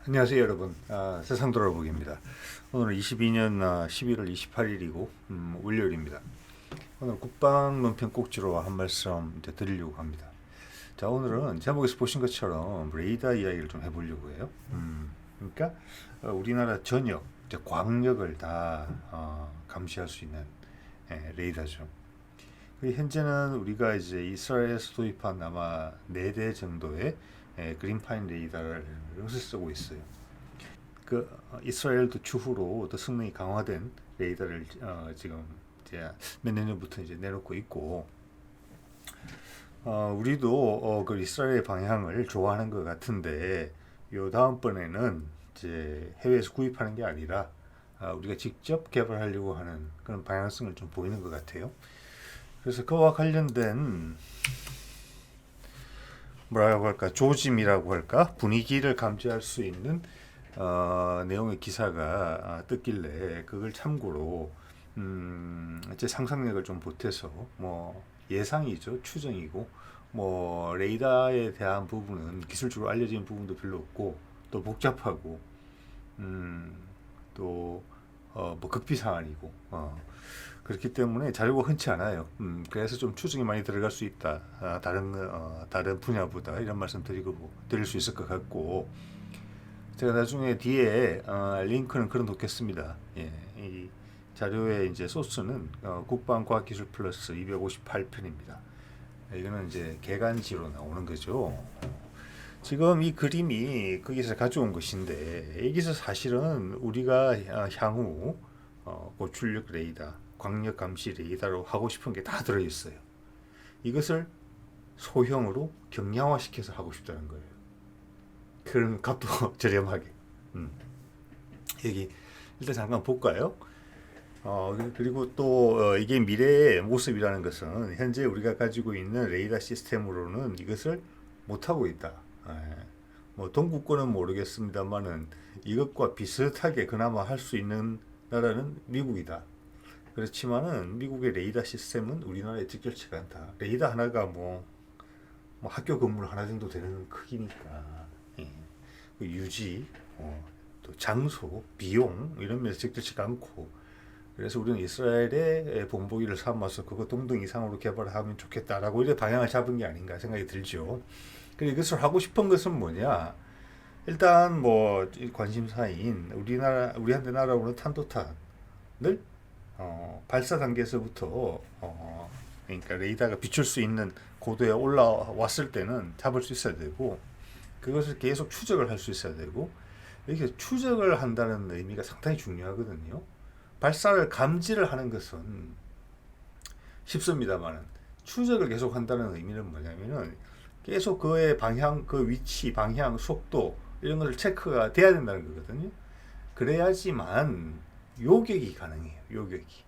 안녕하세요 여러분. 세상 돌아보기입니다. 오늘은 22년 11월 28일이고 월요일입니다. 오늘 국방 논평 꼭지로 한 말씀 이제 드리려고 합니다. 자, 오늘은 제목에서 보신 것처럼 레이더 이야기를 좀 해보려고 해요. 그러니까 우리나라 전역, 이제 광역을 다 감시할 수 있는 레이더죠. 현재는 우리가 이제 이스라엘에서 도입한 아마 4대 정도의 그린파인 레이더를 쓰고 있어요. 이스라엘도 추후로 더 성능이 강화된 레이더를 지금 이제 몇 년 전부터 이제 내놓고 있고, 우리도 그 이스라엘 방향을 좋아하는 것 같은데, 요 다음번에는 이제 해외에서 구입하는 게 아니라 우리가 직접 개발하려고 하는 그런 방향성을 좀 보이는 것 같아요. 그래서 그와 관련된 뭐라고 할까, 조짐이라고 할까, 분위기를 감지할 수 있는 내용의 기사가 떴길래 그걸 참고로 제 상상력을 좀 보태서 뭐 예상이죠, 추정이고, 뭐 레이더에 대한 부분은 기술적으로 알려진 부분도 별로 없고 또 복잡하고 또뭐 극비 사안이고 그렇기 때문에 자료가 흔치 않아요. 그래서 좀 추정이 많이 들어갈 수 있다. 다른 분야보다 이런 말씀 드릴 수 있을 것 같고, 제가 나중에 뒤에 링크는 걸어 놓겠습니다. 예, 이 자료의 이제 소스는 국방과학기술 플러스 258편입니다. 이거는 이제 개간지로 나오는 거죠. 지금 이 그림이 거기서 가져온 것인데, 여기서 사실은 우리가 향후 고출력 레이더, 광역 감시 레이더로 하고 싶은 게 다 들어있어요. 이것을 소형으로 경량화시켜서 하고 싶다는 거예요. 그런 값도 저렴하게. 여기 일단 잠깐 볼까요? 그리고 또 이게 미래의 모습이라는 것은 현재 우리가 가지고 있는 레이더 시스템으로는 이것을 못하고 있다. 뭐 동구권은 모르겠습니다만은 이것과 비슷하게 그나마 할 수 있는 나라는 미국이다. 그렇지만은 미국의 레이더 시스템은 우리나라에 적절치가 않다. 레이더 하나가 뭐 학교 건물 하나 정도 되는 크기니까 그 유지, 또 장소, 비용 이런 면에서 적절치가 않고, 그래서 우리는 이스라엘의 본보기를 삼아서 그거 동등 이상으로 개발하면 좋겠다라고 이런 방향을 잡은 게 아닌가 생각이 들죠. 그리고 이것을 하고 싶은 것은 뭐냐? 일단 뭐 관심사인 우리한테 날아오는 탄도탄을 발사 단계에서부터 그러니까 레이더가 비출 수 있는 고도에 올라왔을 때는 잡을 수 있어야 되고, 그것을 계속 추적을 할 수 있어야 되고, 이렇게 추적을 한다는 의미가 상당히 중요하거든요. 발사를 감지를 하는 것은 쉽습니다만은 추적을 계속 한다는 의미는 뭐냐면은 계속 그의 방향, 그 위치, 방향, 속도 이런 것을 체크가 돼야 된다는 거거든요. 그래야지만 요격이 가능해요. 요격이.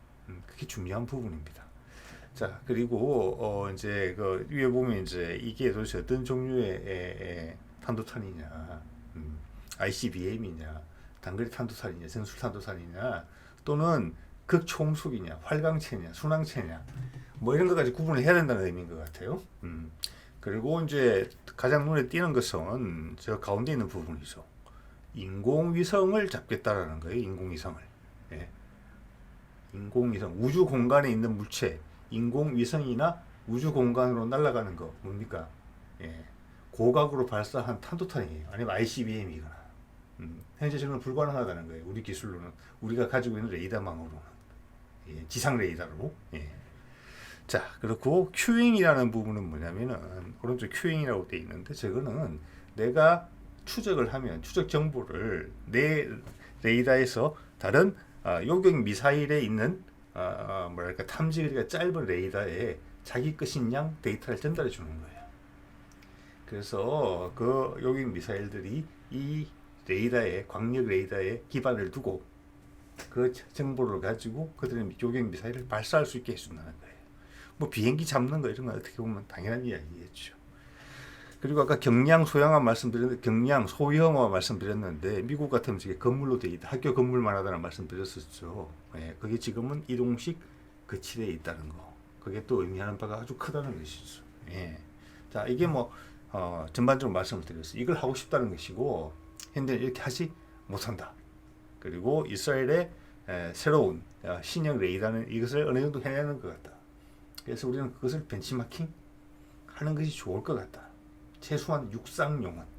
그게 중요한 부분입니다. 자, 그리고 이제 그 위에 보면 이제 이게 도대체 어떤 종류의 탄도탄이냐, ICBM이냐, 단거리 탄도탄이냐, 전술 탄도탄이냐, 또는 극초음속이냐, 활강체냐, 순항체냐, 뭐 이런 것까지 구분을 해야 된다는 의미인 것 같아요. 그리고 이제 가장 눈에 띄는 것은 저 가운데 있는 부분이죠. 인공위성을 잡겠다라는 거예요. 인공위성을. 예. 인공위성, 우주 공간에 있는 물체, 인공위성이나 우주 공간으로 날아가는 거 뭡니까? 예. 고각으로 발사한 탄도탄이에요. 아니면 ICBM이거나. 현재 저는 불가능하다는 거예요. 우리 기술로는, 우리가 가지고 있는 레이더망으로는, 예. 지상 레이더로. 예. 자, 그렇고 큐잉이라는 부분은 뭐냐면은 오른쪽 큐잉이라고 되어 있는데, 저거는 내가 추적을 하면 추적 정보를 내 레이더에서 다른 요격 미사일에 있는 뭐랄까 탐지거리가 짧은 레이더에 자기 것인 양 데이터를 전달해 주는 거예요. 그래서 그 요격 미사일들이 이 레이더에, 광역 레이더에 기반을 두고 그 정보를 가지고 그들은 요격 미사일을 발사할 수 있게 해준다는 거예요. 뭐 비행기 잡는 거 이런 거 어떻게 보면 당연한 이야기겠죠. 그리고 아까 경량 소형화 말씀드렸는데, 경량 소형화 말씀드렸는데, 미국 같으면 이게 건물로 돼 있다, 학교 건물만 하다는 말씀드렸었죠. 예, 그게 지금은 이동식 거치대에 있다는 거. 그게 또 의미하는 바가 아주 크다는 것이죠. 예. 자, 이게 뭐 전반적으로 말씀을 드렸어요. 이걸 하고 싶다는 것이고, 현대는 이렇게 하지 못한다. 그리고 이스라엘의 새로운 신형 레이더는 이것을 어느 정도 해내는 것 같다. 그래서 우리는 그것을 벤치마킹 하는 것이 좋을 것 같다. 최소한 육상용은.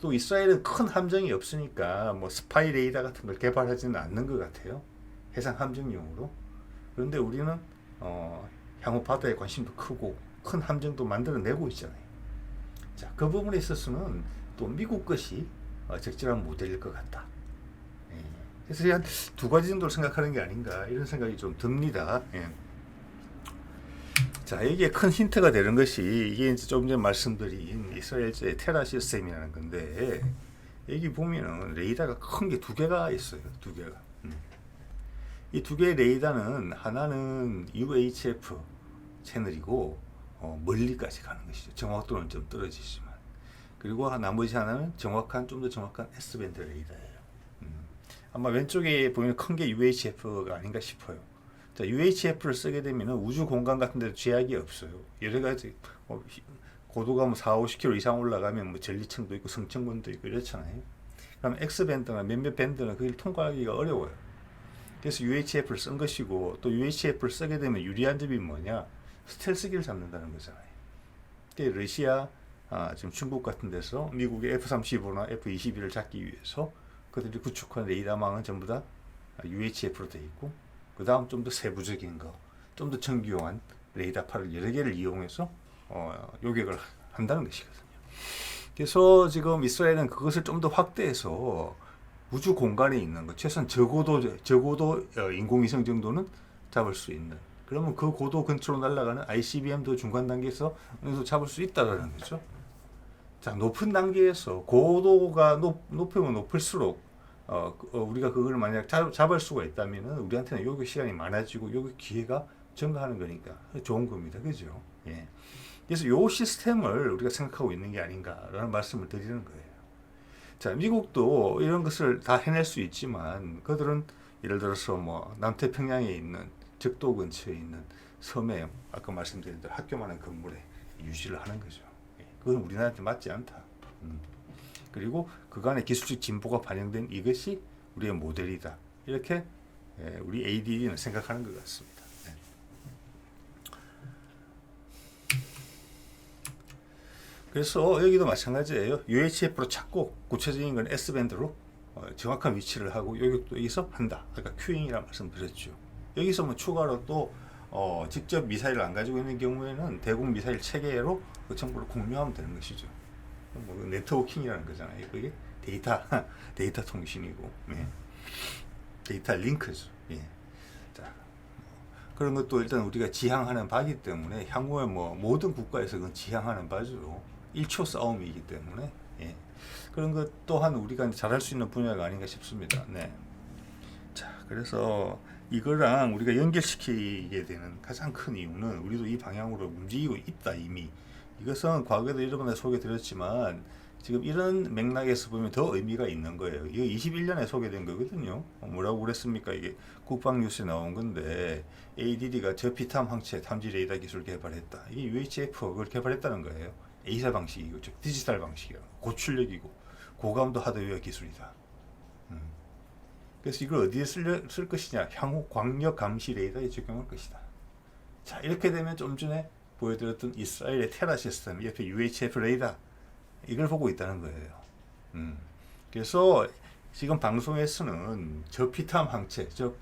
또 이스라엘은 큰 함정이 없으니까 뭐 스파이 레이더 같은 걸 개발하지는 않는 것 같아요. 해상 함정용으로. 그런데 우리는 향후 바다에 관심도 크고 큰 함정도 만들어내고 있잖아요. 자, 그 부분에 있어서는 또 미국 것이 적절한 모델일 것 같다. 예. 그래서 한 두 가지 정도를 생각하는 게 아닌가 이런 생각이 좀 듭니다. 예. 자, 여기에 큰 힌트가 되는 것이 이게 이제 조금 전에 말씀드린 이스라엘의 테라 시스템이라는 건데 여기 보면은 레이더가 큰 게 두 개가 있어요. 두 개가. 이 두 개의 레이더는 하나는 UHF 채널이고 멀리까지 가는 것이죠. 정확도는 좀 떨어지지만. 그리고 나머지 하나는 좀 더 정확한 S밴드 레이더예요. 아마 왼쪽에 보이는 큰 게 UHF가 아닌가 싶어요. 자, UHF를 쓰게 되면 우주 공간 같은 데도 제약이 없어요. 여러 가지 고도가 뭐 4, 50km 이상 올라가면 뭐 전리층도 있고 성층권도 있고 이렇잖아요. 그럼 X밴드나 몇몇 밴드는 그걸 통과하기가 어려워요. 그래서 UHF를 쓴 것이고 또 UHF를 쓰게 되면 유리한 점이 뭐냐? 스텔스기를 잡는다는 거잖아요. 러시아, 지금 중국 같은 데서 미국의 F-35나 F-22를 잡기 위해서 그들이 구축한 레이더망은 전부 다 UHF로 되어 있고 그 다음 좀 더 세부적인 거, 좀 더 정교한 레이더파를 여러 개를 이용해서 요격을 한다는 것이거든요. 그래서 지금 이스라엘은 그것을 좀 더 확대해서 우주 공간에 있는 것, 최소한 저고도 인공위성 정도는 잡을 수 있는. 그러면 그 고도 근처로 날아가는 ICBM도 중간 단계에서 어느 정도 잡을 수 있다는 거죠. 자, 높은 단계에서 고도가 높으면 높을수록 우리가 그걸 만약 잡을 수가 있다면 우리한테는 요격 시간이 많아지고 요격 기회가 증가하는 거니까 좋은 겁니다. 그죠? 예. 그래서 요 시스템을 우리가 생각하고 있는 게 아닌가라는 말씀을 드리는 거예요. 자, 미국도 이런 것을 다 해낼 수 있지만 그들은 예를 들어서 뭐 남태평양에 있는 적도 근처에 있는 섬에 아까 말씀드린 대로 학교만한 건물에 유지를 하는 거죠. 예. 그건 우리나라한테 맞지 않다. 그리고 그간의 기술적 진보가 반영된 이것이 우리의 모델이다. 이렇게 우리 ADD는 생각하는 것 같습니다. 네. 그래서 여기도 마찬가지예요. UHF로 찾고 구체적인 건 S밴드로 정확한 위치를 하고 요격도 여기서 한다. 아까 큐잉이라고 말씀드렸죠. 여기서 뭐 추가로 또 직접 미사일을 안 가지고 있는 경우에는 대공 미사일 체계로 그 정보를 공유하면 되는 것이죠. 뭐 네트워킹이라는 거잖아요. 그게 데이터 통신이고, 예. 데이터 링크죠. 예. 자, 그런 것도 일단 우리가 지향하는 바이기 때문에 향후에 뭐 모든 국가에서 그건 지향하는 바죠. 1초 싸움이기 때문에, 예. 그런 것 또한 우리가 잘할 수 있는 분야가 아닌가 싶습니다. 네. 자, 그래서 이거랑 우리가 연결시키게 되는 가장 큰 이유는 우리도 이 방향으로 움직이고 있다 이미. 이것은 과거에도 여러분에 소개드렸지만 지금 이런 맥락에서 보면 더 의미가 있는 거예요. 이거 21년에 소개된 거거든요. 뭐라고 그랬습니까? 이게 국방뉴스에 나온 건데 ADD가 저피탐 항체 탐지 레이더 기술 개발했다. 이게 UHF 그걸 개발했다는 거예요. A사 방식이고 즉 디지털 방식이고 고출력이고 고감도 하드웨어 기술이다. 그래서 이걸 어디에 쓸 것이냐? 향후 광역 감시 레이더에 적용할 것이다. 자, 이렇게 되면 좀 전에 보여드렸던 이스라엘의 테라 시스템, 옆에 UHF 레이더 이걸 보고 있다는 거예요. 그래서 지금 방송에서는 저피탐 항체, 즉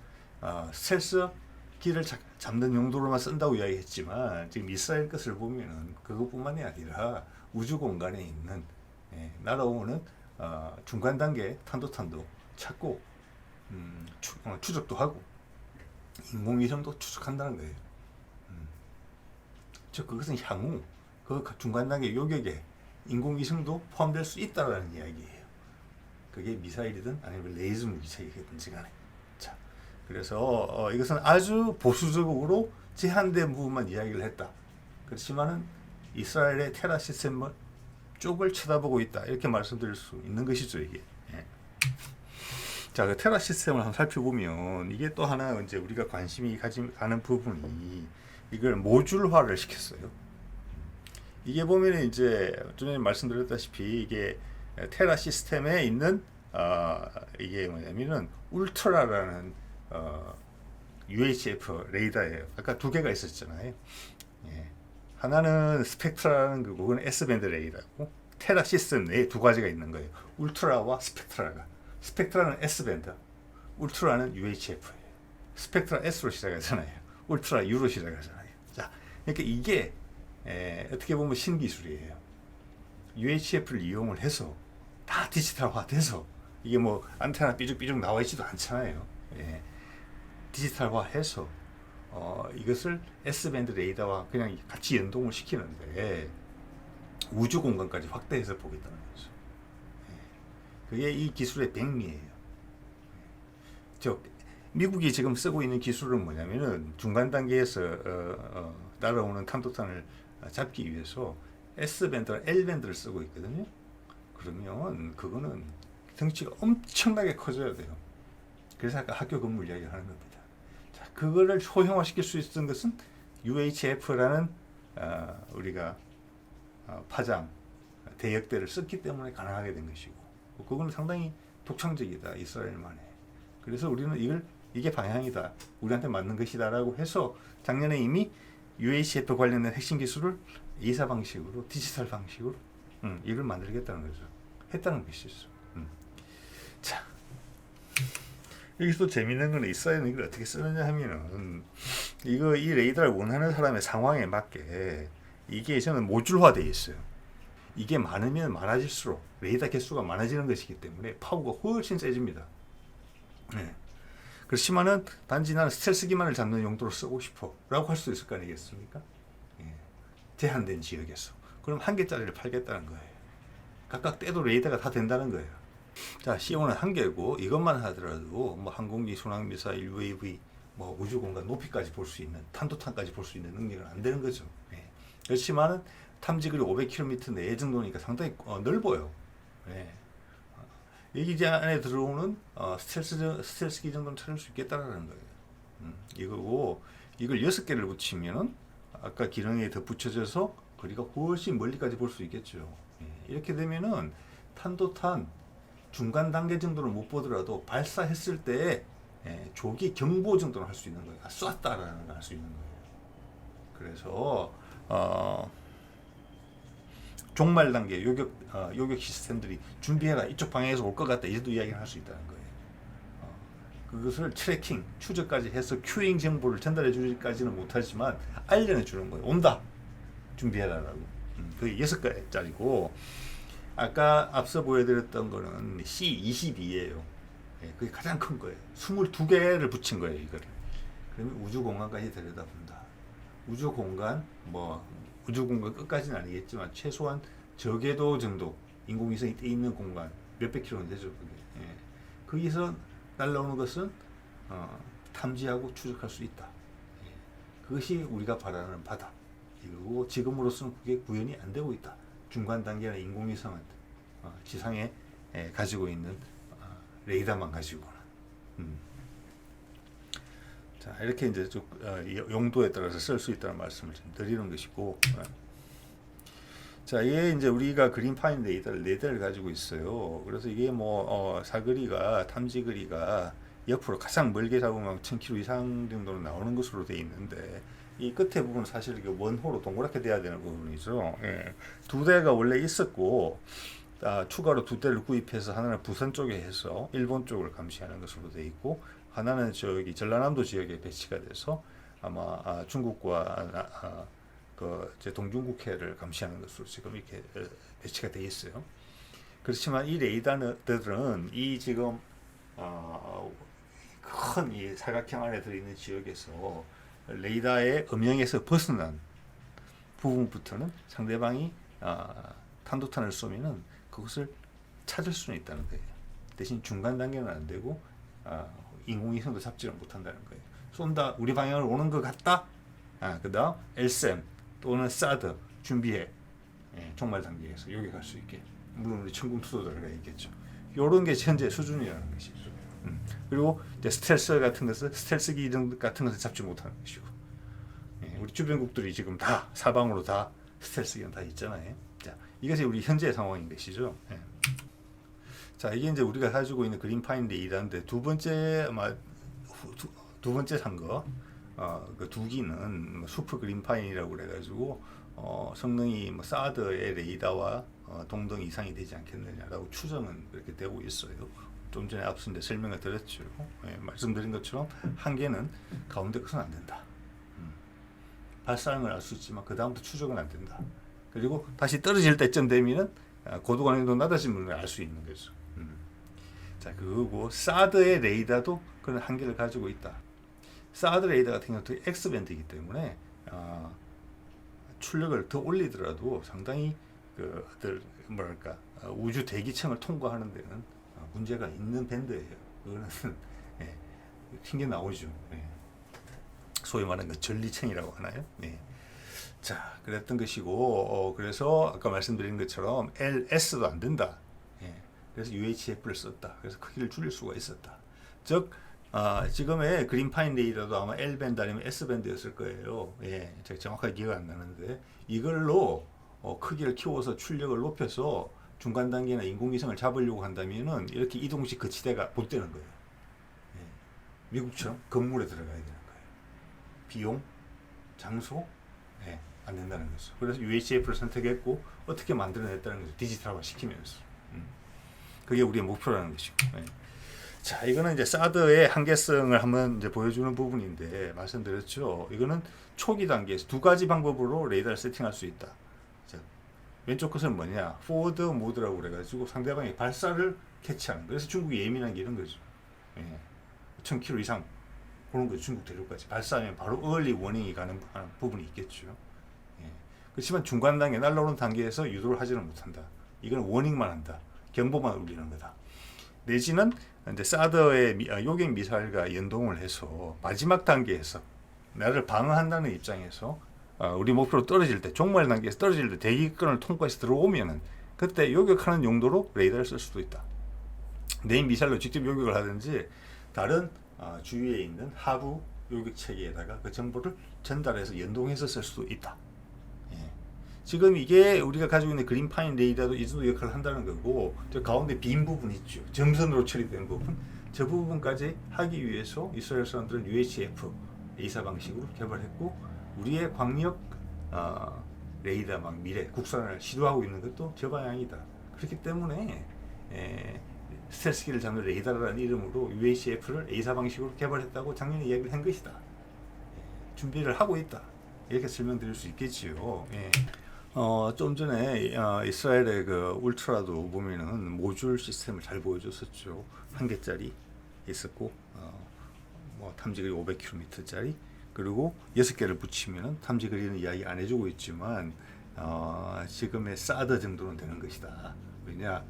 스텔스기를 잡는 용도로만 쓴다고 이야기했지만 지금 이스라엘 것을 보면은 그것뿐만이 아니라 우주 공간에 있는 날아오는 중간 단계 탄도탄도 찾고 추적도 하고 인공위성도 추적한다는 거예요. 즉 그것은 향후 그 중간 단계 요격에 인공위성도 포함될 수 있다라는 이야기예요. 그게 미사일이든 아니면 레이저 미사일이든지 간에. 자, 그래서 이것은 아주 보수적으로 제한된 부분만 이야기를 했다. 그렇지만은 이스라엘의 테라 시스템 쪽을 쳐다보고 있다. 이렇게 말씀드릴 수 있는 것이죠, 이게. 예. 자, 그 테라 시스템을 한번 살펴보면 이게 또 하나 이제 우리가 관심이 가는 부분이 이걸 모듈화를 시켰어요. 이게 보면 이제 전에 말씀드렸다시피 이게 테라 시스템에 있는 이게 뭐냐면은 울트라라는 UHF 레이더예요. 아까 두 개가 있었잖아요. 예. 하나는 스펙트라라는 거고, 그건 S밴드 레이더고, 테라 시스템 내에 두 가지가 있는 거예요. 울트라와 스펙트라가. 스펙트라는 S밴드, 울트라는 UHF예요. 스펙트라 S로 시작하잖아요. 울트라 U로 시작하잖아요. 자, 그러니까 이게 어떻게 보면 신기술이에요. UHF를 이용을 해서 다 디지털화돼서, 이게 뭐 안테나 삐죽삐죽 나와 있지도 않잖아요. 예. 디지털화해서 이것을 S밴드 레이더와 그냥 같이 연동을 시키는데 우주 공간까지 확대해서 보겠다는 거죠. 예. 그게 이 기술의 백미예요. 미국이 지금 쓰고 있는 기술은 뭐냐면은 중간 단계에서 날아오는 탄도탄을 잡기 위해서 S밴드와 L밴드를 쓰고 있거든요. 그러면 그거는 덩치가 엄청나게 커져야 돼요. 그래서 아까 학교 건물 이야기를 하는 겁니다. 자, 그거를 효형화시킬 수 있었던 것은 UHF라는 우리가 파장, 대역대를 썼기 때문에 가능하게 된 것이고, 그거는 상당히 독창적이다, 이스라엘만에. 그래서 우리는 이게 방향이다, 우리한테 맞는 것이다라고 해서 작년에 이미 UHF 관련된 핵심 기술을 이사 방식으로, 디지털 방식으로 이걸 만들겠다는 거죠. 했다는 것이죠. 자, 여기서 또 재밌는 건 이스라엘은 이걸 어떻게 쓰느냐 하면은, 이 레이더를 원하는 사람의 상황에 맞게 이게 저는 모듈화되어 있어요. 이게 많으면 많아질수록 레이더 개수가 많아지는 것이기 때문에 파워가 훨씬 세집니다. 네. 그렇지만은 단지 나는 스텔스 기만을 잡는 용도로 쓰고 싶어 라고 할 수 있을 거 아니겠습니까? 예. 제한된 지역에서. 그럼 한 개짜리를 팔겠다는 거예요. 각각 떼도 레이더가 다 된다는 거예요. 자, C5는 한 개고, 이것만 하더라도 뭐 항공기, 순항미사일, UAV, 뭐 우주공간 높이까지 볼 수 있는, 탄도탄까지 볼 수 있는 능력은 안 되는 거죠. 예. 그렇지만은 탐지거리 500km 내에 정도니까 상당히 넓어요. 예. 여기 안에 들어오는 스텔스기 정도는 찾을 수 있겠다라는 거예요. 이거고, 이걸 6개를 붙이면은 아까 기능에 더 붙여져서 거리가 훨씬 멀리까지 볼 수 있겠죠. 예. 이렇게 되면은 탄도탄 중간 단계 정도는 못 보더라도 발사했을 때 조기 경보 정도는 할 수 있는 거예요. 쐈다라는 걸 할 수 있는 거예요. 그래서 종말 단계 요격 시스템들이 준비해라, 이쪽 방향에서 올 것 같다, 이 정도 이야기를 할 수 있다는 거예요. 그것을 트래킹, 추적까지 해서 큐잉 정보를 전달해 주기까지는 못하지만 알려내 주는 거예요. 온다, 준비해라라고. 그게 6개짜리고, 아까 앞서 보여드렸던 거는 C22예요. 그게 가장 큰 거예요. 22개를 붙인 거예요, 이거를. 그러면 우주공간까지 들여다본다. 우주공간 끝까지는 아니겠지만 최소한 저궤도 정도 인공위성이 떠 있는 공간 몇백 킬로는 되죠, 그게. 예. 거기서 날라오는 것은 탐지하고 추적할 수 있다. 예. 그것이 우리가 바라는 바다. 그리고 지금으로서는 그게 구현이 안 되고 있다. 중간 단계나 인공위성은 지상에 가지고 있는 레이더만 가지고는. 자, 이렇게 이제 쭉 용도에 따라서 쓸 수 있다는 말씀을 좀 드리는 것이고, 자, 이게 이제 우리가 그린파인 레이더를 4대를 가지고 있어요. 그래서 이게 뭐 사거리가, 탐지거리가 옆으로 가장 멀게 잡으면 1000km 이상 정도로 나오는 것으로 되어 있는데, 이 끝에 부분은 사실 이게 원호로 동그랗게 돼야 되는 부분이죠. 예. 2대가 원래 있었고, 추가로 2대를 구입해서 하나는 부산 쪽에 해서 일본 쪽을 감시하는 것으로 되어 있고, 하나는 저기 전라남도 지역에 배치가 돼서 아마 중국과 제 동중국해를 감시하는 것으로 지금 이렇게 배치가 되어 있어요. 그렇지만 이 레이더들은 이 지금 큰 이 사각형 안에 들어있는 지역에서 레이더의 음영에서 벗어난 부분부터는 상대방이 탄도탄을 쏘면은 그것을 찾을 수는 있다는 거예요. 대신 중간 단계는 안 되고 인공위성도 잡지를 못한다는 거예요. 쏜다, 우리 방향으로 오는 것 같다. 그 다음 LSAM 또는 사드 준비해. 종말 단계에서 요격할 수 있게. 물론 우리 천궁 투도들가 있겠죠. 이런 게 현재 수준이라는 것이죠. 그리고 이제 스텔스 같은 것은 스텔스 기능 같은 것을 잡지 못하는 것이고, 우리 주변국들이 지금 다 사방으로 다 스텔스 기능 다 있잖아요. 자, 이것이 우리 현재 상황인 것이죠. 자, 이게 이제 우리가 가지고 있는 그린파인 레이더인데 두 번째 산 거, 그 두기는 뭐 슈퍼 그린파인이라고 그래가지고 성능이 뭐 사드의 레이더와 동등 이상이 되지 않겠느냐라고 추정은 그렇게 되고 있어요. 좀 전에 앞서 이제 설명을 드렸죠. 예, 말씀드린 것처럼 한계는 가운데 것은 안 된다. 발사하는 걸 알 수 있지만 그 다음부터 추적은 안 된다. 그리고 다시 떨어질 때쯤 되면은 고도 관련도 낮아진 걸 알 수 있는 거죠. 자, 그거고 사드의 레이더도 그런 한계를 가지고 있다. 사드 레이더 같은 경우는 X밴드이기 때문에 출력을 더 올리더라도 상당히 그 뭐랄까 우주 대기층을 통과하는 데는 문제가 있는 밴드예요. 그거는 예, 튕겨 나오죠. 예. 소위 말하는 그 전리층이라고 하나요? 예. 자, 그랬던 것이고 그래서 아까 말씀드린 것처럼 LS도 안 된다. 예. 그래서 UHF를 썼다. 그래서 크기를 줄일 수가 있었다. 즉 지금의 그린파인 레이더도 아마 L밴드 아니면 S밴드였을 거예요. 예, 제가 정확하게 기억 안 나는데 이걸로 크기를 키워서 출력을 높여서 중간 단계나 인공위성을 잡으려고 한다면은 이렇게 이동식 거치대가 못 되는 거예요. 예, 미국처럼 건물에 들어가야 되는 거예요. 비용, 장소, 예, 안 된다는 거죠. 그래서 UHF를 선택했고 어떻게 만들어냈다는 거죠. 디지털화 시키면서. 그게 우리의 목표라는 것이고. 예. 자, 이거는 이제 사드의 한계성을 한번 이제 보여주는 부분인데 말씀드렸죠. 이거는 초기 단계에서 두 가지 방법으로 레이더를 세팅할 수 있다. 자, 왼쪽 것은 뭐냐? 포워드 모드라고 그래가지고 상대방의 발사를 캐치하는. 그래서 중국이 예민한 게 이런 거죠. 예. 1000km 이상 그런 거 중국 대륙까지 발사하면 바로 early warning이 가는 부분이 있겠죠. 예. 그렇지만 중간 단계 날라오는 단계에서 유도를 하지는 못한다. 이건 워닝만 한다. 경보만 울리는 거다. 내지는 이제 사드의 요격 미사일과 연동을 해서 마지막 단계에서 나를 방어한다는 입장에서 우리 목표로 떨어질 때 종말 단계에서 떨어질 때 대기권을 통과해서 들어오면은 그때 요격하는 용도로 레이더를 쓸 수도 있다. 내 미사일로 직접 요격을 하든지 다른 주위에 있는 하부 요격 체계에다가 그 정보를 전달해서 연동해서 쓸 수도 있다. 지금 이게 우리가 가지고 있는 그린파인 레이더도 이 정도 역할을 한다는 거고 저 가운데 빈 부분 있죠. 점선으로 처리된 부분. 저 부분까지 하기 위해서 이스라엘 사람들은 UHF A사 방식으로 개발했고 우리의 광역 레이더 막 미래 국산을 시도하고 있는 것도 저 방향이다. 그렇기 때문에 스텔스기를 잡는 레이더라는 이름으로 UHF를 A사 방식으로 개발했다고 작년에 이야기를 한 것이다. 준비를 하고 있다. 이렇게 설명드릴 수 있겠지요. 예. 좀 전에 이스라엘의 그 울트라도 보면은 모듈 시스템을 잘 보여줬었죠. 1개짜리 있었고 뭐 탐지거리 500km짜리 그리고 6개를 붙이면은 탐지거리는 이야기 안 해주고 있지만 지금의 사드 정도는 되는 것이다. 왜냐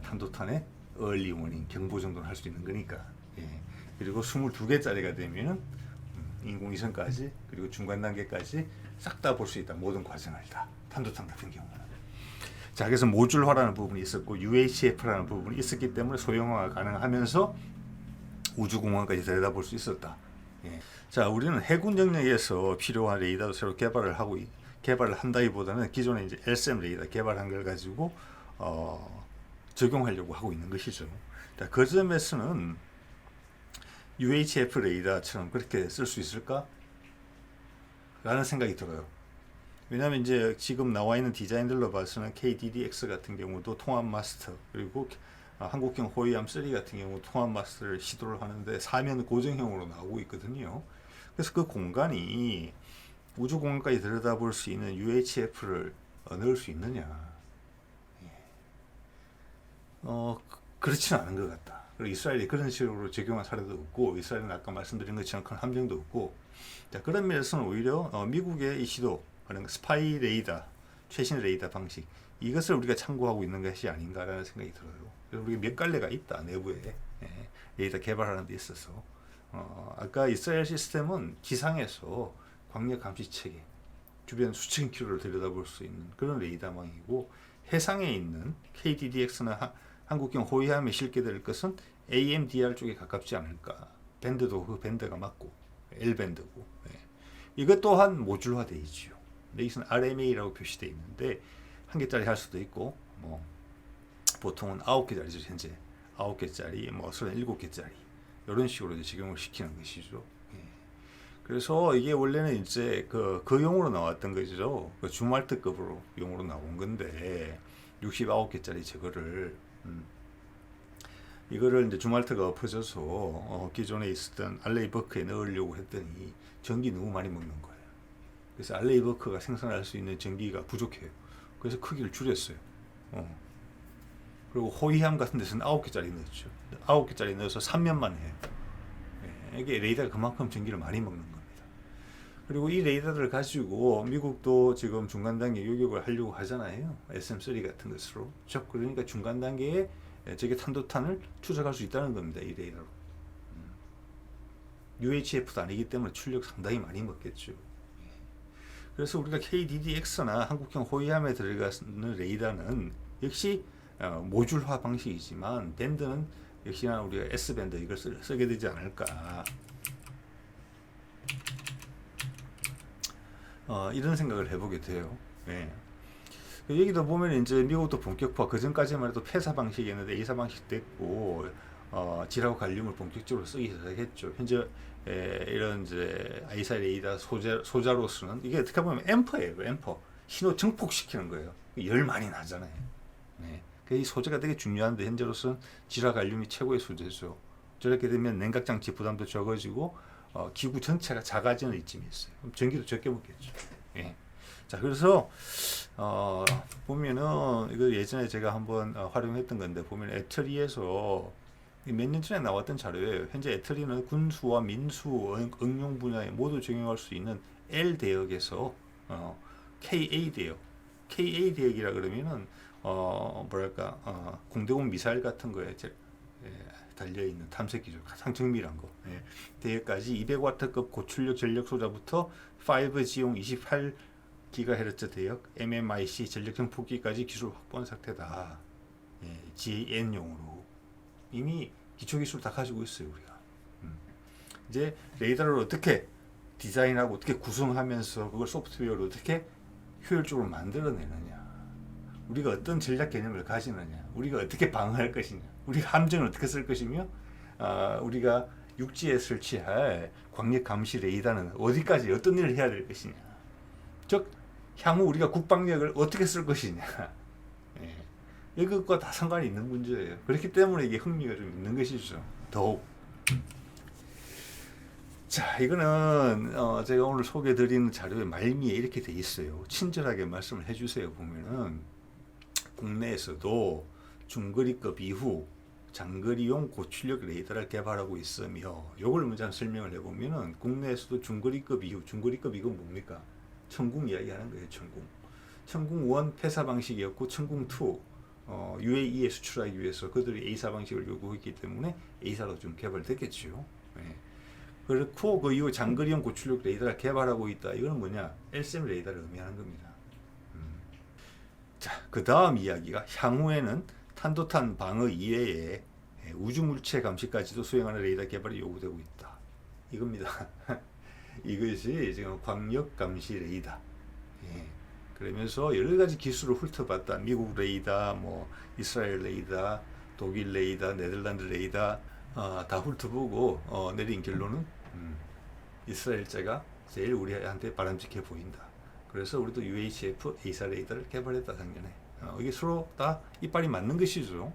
탄도탄의 early warning 경보 정도는 할 수 있는 거니까. 예. 그리고 22개짜리가 되면은 인공위성까지 그리고 중간 단계까지 싹 다 볼 수 있다. 모든 과정을 다. 탄도탄 같은 경우는. 자, 그래서 모듈화라는 부분이 있었고 UHF라는 부분이 있었기 때문에 소형화가 가능하면서 우주공항까지 들여다볼 수 있었다. 예. 자, 우리는 해군 영역에서 필요한 레이더도 새로 개발을 한다기보다는 기존에 이제 LSM 레이더 개발한 걸 가지고 적용하려고 하고 있는 것이죠. 자, 그 점에서는 UHF 레이더처럼 그렇게 쓸 수 있을까? 라는 생각이 들어요. 왜냐하면 이제 지금 나와 있는 디자인들로 봐서는 KDDX 같은 경우도 통합 마스터 그리고 한국형 호위함 3 같은 경우 통합 마스터를 시도를 하는데 사면 고정형으로 나오고 있거든요. 그래서 그 공간이 우주공간까지 들여다볼 수 있는 UHF를 넣을 수 있느냐? 그렇지는 않은 것 같다. 그리고 이스라엘이 그런 식으로 적용한 사례도 없고 이스라엘은 아까 말씀드린 것처럼 큰 함정도 없고 자, 그런 면에서는 오히려 미국의 이 시도 스파이 레이더, 최신 레이더 방식 이것을 우리가 참고하고 있는 것이 아닌가라는 생각이 들어요. 그래서 우리가 몇 갈래가 있다 내부에 레이더 개발하는 데 있어서 아까 이스라엘 시스템은 기상에서 광역 감시 체계 주변 수천 킬로를 들여다볼 수 있는 그런 레이더망이고 해상에 있는 KDDX나 한국형 호위함에 실게 될 것은 AMDR 쪽에 가깝지 않을까. 밴드도 그 밴드가 맞고 L밴드고 이것 또한 모듈화되어 있지요. 여기서는 RMA라고 표시되어 있는데 1개짜리 할 수도 있고 뭐 보통은 9개짜리죠 현재. 39개짜리, 뭐 37개짜리 이런 식으로 이제 적용을 시키는 것이죠. 예. 그래서 이게 원래는 이제 그 용으로 나왔던 거죠. 그 주말트급으로 용으로 나온 건데 69개짜리 저거를 이거를 이제 주말트가 엎어져서 기존에 있었던 알레이버크에 넣으려고 했더니 전기 너무 많이 먹는 거예요. 그래서 알레이버크가 생산할 수 있는 전기가 부족해요. 그래서 크기를 줄였어요. 그리고 호위함 같은 데서는 9개짜리 넣었죠. 9개짜리 넣어서 3년만 해요. 예, 이게 레이더가 그만큼 전기를 많이 먹는 겁니다. 그리고 이 레이더를 가지고 미국도 지금 중간 단계 요격을 하려고 하잖아요. SM3 같은 것으로. 즉 그러니까 중간 단계에 적의 탄도탄을 추적할 수 있다는 겁니다. 이 레이더로. UHF도 아니기 때문에 출력 상당히 많이 먹겠죠. 그래서 우리가 KDDX나 한국형 호위함에 들어가는 레이더는 역시 모듈화 방식이지만 밴드는 역시나 우리가 S밴드 이걸 쓰게 되지 않을까 이런 생각을 해보게 돼요. 예. 여기도 보면 이제 미국도 본격화, 그 전까지만 해도 폐사 방식이었는데 A사 방식 됐고 지라고 갈륨을 본격적으로 쓰기 시작했죠. 현재 이런 이제 아이사 레이더 소자로서는 이게 어떻게 보면 앰퍼예요. 앰퍼 신호 증폭시키는 거예요. 열 많이 나잖아요. 네. 이 소재가 되게 중요한데 현재로서는 지라 갈륨이 최고의 소재죠. 저렇게 되면 냉각 장치 부담도 적어지고 기구 전체가 작아지는 이쯤이 있어요. 그럼 전기도 적게 먹겠죠. 예. 자, 그래서 보면은 이거 예전에 제가 한번 활용했던 건데 보면 애터리에서 몇 년 전에 나왔던 자료예요. 현재 애터리는 군수와 민수 응용 분야에 모두 적용할 수 있는 L 대역에서 KA 대역, KA 대역이라 그러면은 뭐랄까 공대공 미사일 같은 거에 달려 있는 탐색 기술 가장 정밀한 거 대역까지 200W급 고출력 전력 소자부터 5G용 28GHz 대역 MMIC 전력 증폭기까지 기술 확보한 상태다. GN용으로 이미 기초 기술 다 가지고 있어요 우리가. 이제 레이더를 어떻게 디자인하고 어떻게 구성하면서 그걸 소프트웨어로 어떻게 효율적으로 만들어내느냐, 우리가 어떤 전략 개념을 가지느냐, 우리가 어떻게 방어할 것이냐, 우리가 함정을 어떻게 쓸 것이며 우리가 육지에 설치할 광역 감시 레이더는 어디까지 어떤 일을 해야 될 것이냐, 즉 향후 우리가 국방력을 어떻게 쓸 것이냐, 이것과 다 상관이 있는 문제예요. 그렇기 때문에 이게 흥미가 좀 있는 것이죠. 더욱. 자, 이거는 제가 오늘 소개드리는 자료의 말미에 이렇게 돼 있어요. 친절하게 말씀을 해주세요. 보면은 국내에서도 중거리급 이후 장거리용 고출력 레이더를 개발하고 있으며, 요걸 먼저 설명을 해보면은 국내에서도 중거리급 이후, 중거리급 이건 뭡니까? 천궁 이야기하는 거예요. 천궁 1 폐사 방식이었고 천궁 2 UAE에 수출하기 위해서 그들이 A사 방식을 요구했기 때문에 A사로 좀 개발됐겠죠. 그렇고 그 이후 장거리용 고출력 레이더를 개발하고 있다. 이거는 뭐냐? LSM 레이더를 의미하는 겁니다. 자, 그 다음 이야기가 향후에는 탄도탄 방어 이외에 우주물체 감시까지도 수행하는 레이더 개발이 요구되고 있다. 이겁니다. 이것이 지금 광역 감시 레이더. 그러면서 여러 가지 기술을 훑어봤다. 미국 레이더, 뭐 이스라엘 레이더, 독일 레이더, 네덜란드 레이더 다 훑어보고 내린 결론은 이스라엘제가 제일 우리한테 바람직해 보인다. 그래서 우리도 UHF A사 레이더를 개발했다 작년에. 이게 서로 다 이빨이 맞는 것이죠.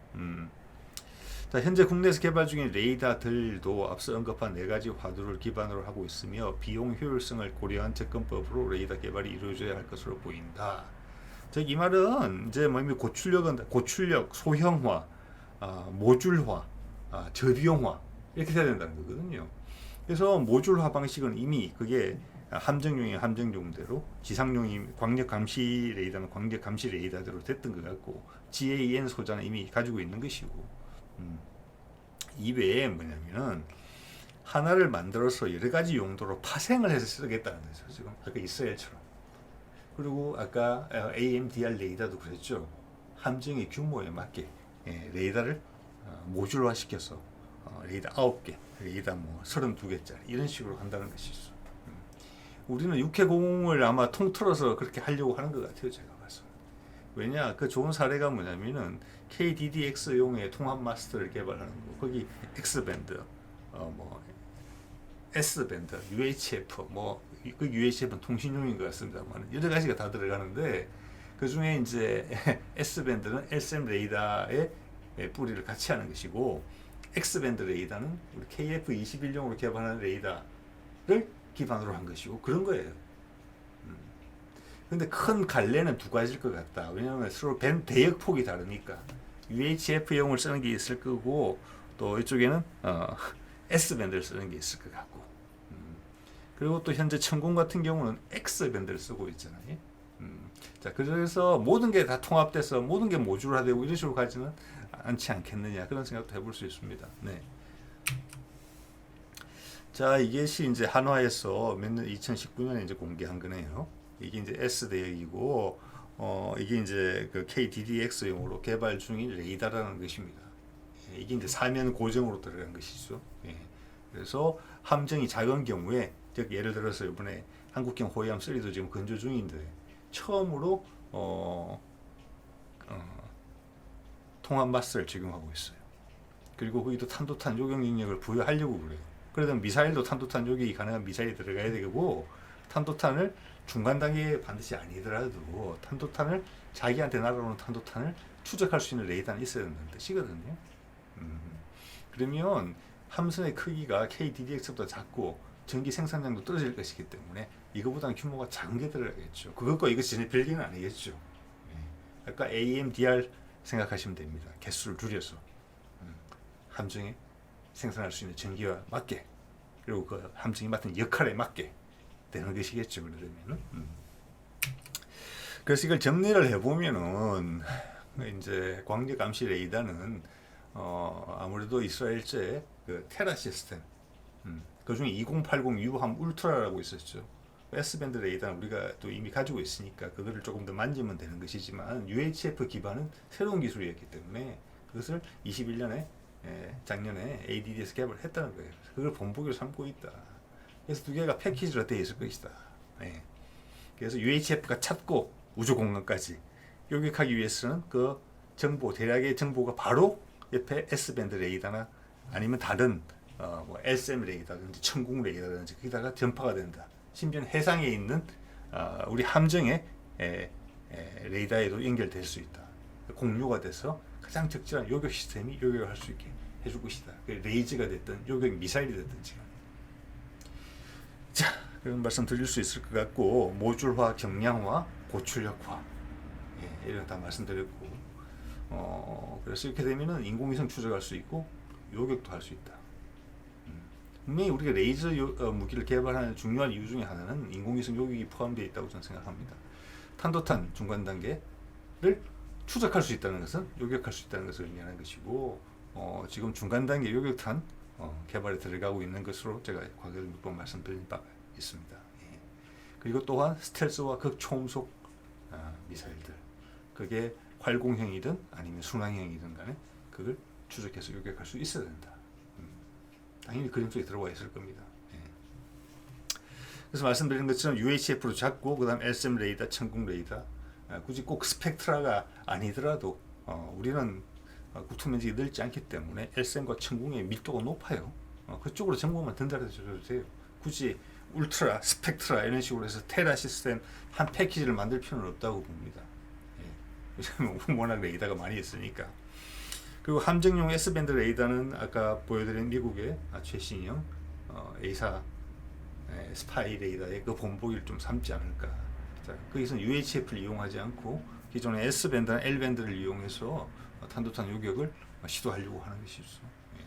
자, 현재 국내에서 개발 중인 레이더들도 앞서 언급한 4가지 화두를 기반으로 하고 있으며 비용 효율성을 고려한 접근법으로 레이더 개발이 이루어져야 할 것으로 보인다. 즉 이 말은 이제 뭐 고출력, 소형화, 모듈화, 저비용화 이렇게 돼야 된다는 거거든요. 그래서 모듈화 방식은 이미 그게 함정용이 함정용대로, 지상용이 광역 감시 레이더는 광역 감시 레이더대로 됐던 것 같고, GAN 소자는 이미 가지고 있는 것이고, 이외에 뭐냐면은 하나를 만들어서 여러 가지 용도로 파생을 해서 쓰겠다는 거죠. 지금 아까 이스라엘처럼. 그리고 아까 AMDR 레이더도 그랬죠. 함정의 규모에 맞게 레이더를 모듈화 시켜서 레이더 9개, 레이더 뭐 32개짜리 이런 식으로 한다는 것이죠. 우리는 육해공을 아마 통틀어서 그렇게 하려고 하는 것 같아요. 제가 봐서. 왜냐, 그 좋은 사례가 뭐냐면은 KDDX용의 통합 마스터를 개발하는 거. 거기 X밴드, 뭐 S밴드, UHF, 그 UHF는 통신용인 것 같습니다만 여러 가지가 다 들어가는데 그 중에 이제 S밴드는 LSM 레이더의 뿌리를 같이 하는 것이고 X밴드 레이더는 우리 KF-21용으로 개발하는 레이더를 기반으로 한 것이고 그런 거예요. 근데 큰 갈래는 두 가지일 것 같다. 왜냐하면 서로 대역폭이 다르니까 UHF용을 쓰는 게 있을 거고 또 이쪽에는 S밴드를 쓰는 게 있을 것 같고 그리고 또 현재 천공 같은 경우는 X밴드를 쓰고 있잖아요. 자, 그래서 모든 게 다 통합돼서 모든 게 모듈화되고 이런 식으로 가지는 않지 않겠느냐 그런 생각도 해볼 수 있습니다. 네. 자, 이것이 이제 한화에서 몇 년 2019년에 이제 공개한 거네요. 이게 이제 S 대역이고 이게 이제 그 KDDX용으로 개발 중인 레이더라는 것입니다. 이게 이제 사면 고정으로 들어간 것이죠. 예. 그래서 함정이 작은 경우에 즉 예를 들어서 이번에 한국형 호위함 3도 지금 건조 중인데 처음으로 통합 마스를 적용하고 있어요. 그리고 거기도 탄도탄 요격 능력을 부여하려고 그래요. 그러다 미사일도 탄도탄 요격이 가능한 미사일이 들어가야 되고 탄도탄을 중간 단계에 반드시 아니더라도 탄도탄을 자기한테 날아오는 탄도탄을 추적할 수 있는 레이더는 있어야 된다는 뜻이거든요. 그러면 함선의 크기가 KDDX보다 작고 전기 생산량도 떨어질 것이기 때문에 이거보다는 규모가 작은 게 들어가겠죠. 그것과 이것이 전혀 별개는 아니겠죠. 아까 AMDR 생각하시면 됩니다. 개수를 줄여서 함정에 생산할 수 있는 전기와 맞게 그리고 그 함정이 맡은 역할에 맞게 되는 것이겠죠. 그러면은 그래서 이걸 정리를 해보면은 이제 광역 감시 레이더는 아무래도 이스라엘제 그 테라 시스템 그 중에 2080 유함 울트라라고 있었죠. S밴드 레이더는 우리가 또 이미 가지고 있으니까 그거를 조금 더 만지면 되는 것이지만 UHF 기반은 새로운 기술이었기 때문에 그것을 21년에 작년에 ADD에서 개발을 했다는 거예요. 그걸 본보기로 삼고 있다. 그래서 두 개가 패키지로 되어 있을 것이다. 네. 그래서 UHF가 찾고 우주 공간까지 요격하기 위해서는 그 정보, 대략의 정보가 바로 옆에 S밴드 레이더나 아니면 다른 뭐 LSM 레이더든지 천궁 레이더든지 거기다가 전파가 된다. 심지어는 해상에 있는 우리 함정의 레이더에도 연결될 수 있다. 공유가 돼서 가장 적절한 요격 시스템이 요격을 할 수 있게 해줄 것이다. 레이저가 됐든 요격 미사일이 됐든지. 자, 그런 말씀 드릴 수 있을 것 같고 모듈화, 경량화, 고출력화 이런 다 말씀드렸고 그래서 이렇게 되면은 인공위성 추적할 수 있고 요격도 할 수 있다. 분명히 우리가 레이저 무기를 개발하는 중요한 이유 중에 하나는 인공위성 요격이 포함되어 있다고 저는 생각합니다. 탄도탄 중간 단계를 추적할 수 있다는 것은 요격할 수 있다는 것을 의미하는 것이고 지금 중간 단계 요격탄 개발에 들어가고 있는 것으로 제가 과거에 몇 번 말씀드린 바가 있습니다. 예. 그리고 또한 스텔스와 극초음속 미사일들 그게 활공형이든 아니면 순항형이든 간에 그걸 추적해서 요격할 수 있어야 된다. 당연히 그림 속에 들어가 있을 겁니다. 예. 그래서 말씀드린 것처럼 UHF로 잡고 그 다음 LSM 레이더, 천궁 레이더 굳이 꼭 스펙트라가 아니더라도 우리는 국토 면적이 넓지 않기 때문에 LSM과 천궁의 밀도가 높아요. 그쪽으로 정보만 전달해 줘도 돼요. 굳이 울트라, 스펙트라 이런 식으로 해서 테라 시스템 한 패키지를 만들 필요는 없다고 봅니다. 예. 워낙 레이더가 많이 있으니까. 그리고 함정용 S밴드 레이더는 아까 보여드린 미국의 최신형 A사 스파이 레이더의 그 본보기를 좀 삼지 않을까. 자, 거기서는 UHF를 이용하지 않고 기존의 S밴드나 L밴드를 이용해서 탄도탄 요격을 시도하려고 하는 것이죠. 예.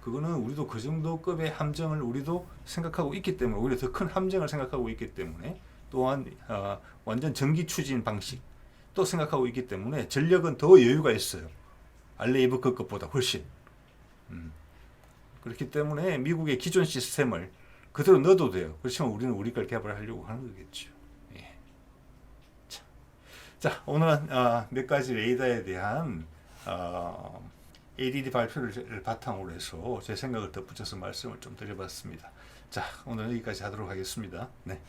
그거는 우리도 그 정도 급의 함정을 우리도 생각하고 있기 때문에 오히려 더 큰 함정을 생각하고 있기 때문에 또한 완전 전기 추진 방식 또 생각하고 있기 때문에 전력은 더 여유가 있어요. 알레이브급 것보다 훨씬. 그렇기 때문에 미국의 기존 시스템을 그대로 넣어도 돼요. 그렇지만 우리는 우리 걸 개발하려고 하는 거겠죠. 예. 자, 오늘은 몇 가지 레이더에 대한 ADD 발표를 바탕으로 해서 제 생각을 덧붙여서 말씀을 좀 드려봤습니다. 자, 오늘 여기까지 하도록 하겠습니다. 네.